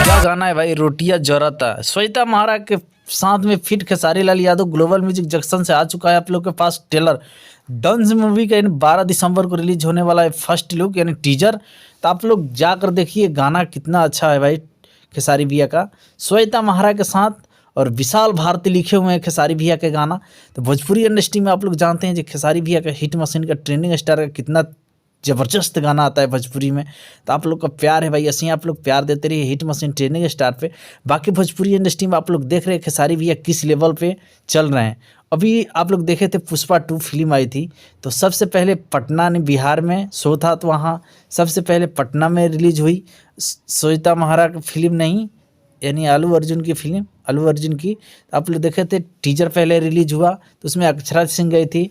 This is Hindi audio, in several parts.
क्या गाना है भाई, रोटियां जरता। श्वेता महारा के साथ में fit Khesari Lal Yadav global music junction से आ चुका है आप लोग के पास ट्रेलर। डंस मूवी का 12 दिसंबर को रिलीज होने वाला है फर्स्ट लुक यानी टीजर। तो आप लोग जाकर देखिए गाना कितना अच्छा है भाई खेसारी भैया का, श्वेता महारा के साथ और विशाल भारती लिखे हुए हैं खेसारी भैया के गाना। तो भोजपुरी इंडस्ट्री में आप लोग जानते हैं जो खेसारी भैया का हिट मशीन का ट्रेंडिंग स्टार का कितना ज़बरदस्त गाना आता है भोजपुरी में। तो आप लोग का प्यार है भाई, ऐसे ही आप लोग प्यार देते रहिए हिट मशीन ट्रेंडिंग स्टार पे। बाकी भोजपुरी इंडस्ट्री में आप लोग देख रहे हैं खेसारी भैया किस लेवल पे चल रहे हैं। अभी आप लोग देखे थे पुष्पा 2 फिल्म आई थी, तो सबसे पहले पटना ने बिहार में शो था, तो वहाँ सबसे पहले पटना में रिलीज हुई श्वेता महारा की फिल्म, नहीं यानी आलू अर्जुन की फिल्म, आलू अर्जुन की। आप लोग देखे थे टीजर पहले रिलीज हुआ, तो उसमें अक्षरा सिंह गई थी,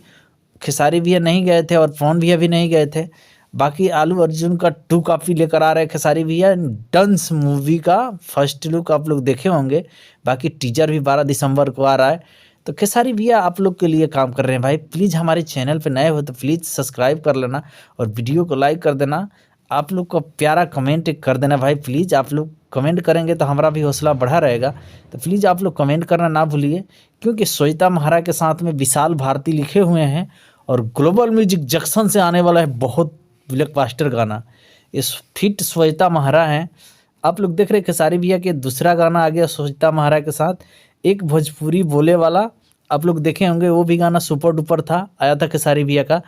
खेसारी भैया नहीं गए थे और पवन भैया भी नहीं गए थे। बाकी आलू अर्जुन का 2 कॉपी लेकर आ रहे हैं खेसारी भैया। डंस मूवी का फर्स्ट लुक आप लोग देखे होंगे, बाकी टीजर भी 12 दिसंबर को आ रहा है। तो खेसारी भैया आप लोग के लिए काम कर रहे हैं भाई। प्लीज़ हमारे चैनल पे नए हो तो प्लीज़ सब्सक्राइब कर लेना और वीडियो को लाइक कर देना। आप लोग का प्यारा कमेंट कर देना भाई, प्लीज़ आप लोग कमेंट करेंगे तो हमारा भी हौसला बढ़ा रहेगा। तो प्लीज़ आप लोग कमेंट करना ना भूलिए, क्योंकि श्वेता महारा के साथ में विशाल भारती लिखे हुए हैं और ग्लोबल म्यूजिक जंक्शन से आने वाला है बहुत ब्लॉकबस्टर गाना। इस फिट श्वेता महारा हैं। आप लोग देख रहे हैं खेसारी भैया के दूसरा गाना आ गया श्वेता महारा के साथ, एक भोजपुरी बोले वाला। आप लोग देखे होंगे वो भी गाना सुपर डुपर था, आया था खेसारी भैया का।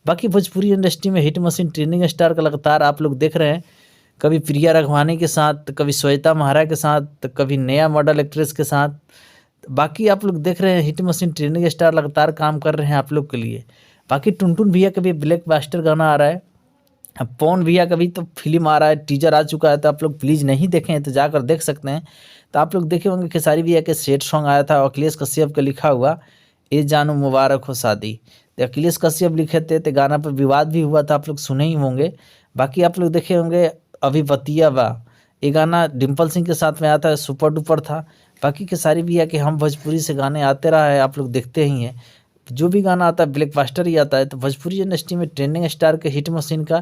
बाकी भोजपुरी इंडस्ट्री में हिट मशीन ट्रेंडिंग स्टार का लगातार आप लोग देख रहे हैं, कभी प्रिया रघवानी के साथ, कभी श्वेता महारा के साथ, कभी नया मॉडल एक्ट्रेस के साथ। बाकी आप लोग देख रहे हैं हिट मशीन ट्रेंडिंग स्टार लगातार काम कर रहे हैं आप लोग के लिए। बाकी टुनटुन भैया का भी ब्लॉकबस्टर गाना आ रहा है, पवन भैया का भी तो फिल्म आ रहा है, टीजर आ चुका है। तो आप लोग प्लीज़ नहीं देखें हैं तो जाकर देख सकते हैं। तो आप लोग देखे होंगे खेसारी भैया के सेट सॉन्ग आया था अखिलेश कश्यप का लिखा हुआ, ए जानू मुबारक हो शादी। तो अखिलेश कश्यप लिखे थे, तो गाना पर विवाद भी हुआ था, आप लोग सुने ही होंगे। बाकी आप लोग देखे होंगे अभी बतिया बा, ये गाना डिम्पल सिंह के साथ में आया था, सुपर डुपर था। बाकी खेसारी भैया के हम भोजपुरी से गाने आते रहा है, आप लोग देखते ही हैं। जो भी गाना आता है ब्लॉकबस्टर ही आता है। तो भोजपुरी इंडस्ट्री में ट्रेंडिंग स्टार के हिट मशीन का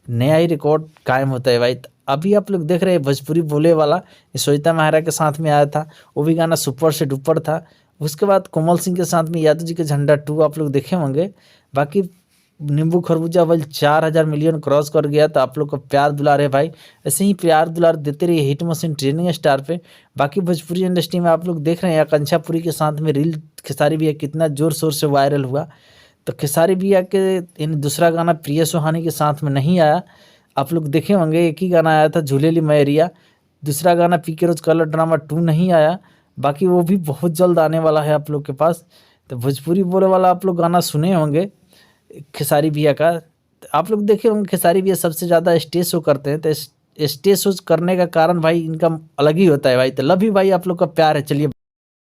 नया ही रिकॉर्ड कायम होता है भाई। तो अभी आप लोग देख रहे हैं भोजपुरी बोले वाला श्वेता महारा के साथ में आया था, वो भी गाना सुपर से डुपर था। उसके बाद कोमल सिंह के साथ में यादव जी के झंडा 2 आप लोग देखे होंगे। बाकी नींबू खरबूजा वल 4000 मिलियन क्रॉस कर गया। तो आप लोग का प्यार दुलार है भाई, ऐसे ही प्यार दुलार देते रहिए हिट मशीन ट्रेंडिंग स्टार पे। बाकी भोजपुरी इंडस्ट्री में आप लोग देख रहे हैं आकांक्षा पुरी के साथ में रील खेसारी भैया कितना जोर शोर से वायरल हुआ। तो खेसारी भैया के इन दूसरा गाना प्रिया सुहानी के साथ में नहीं आया, आप लोग देखे होंगे एक ही गाना आया था झूलेली मैरिया। दूसरा गाना पी के रोज कलर ड्रामा 2 नहीं आया, बाकी वो भी बहुत जल्द आने वाला है आप लोग के पास। तो भोजपुरी बोले वाला आप लोग गाना सुने होंगे खेसारी भैया का। आप लोग देखे होंगे खेसारी भैया सबसे ज़्यादा स्टेज शो करते हैं। तो स्टेज शो करने का कारण भाई इनका अलग ही होता है भाई। तो लव यू भाई, आप लोग का प्यार है। चलिए।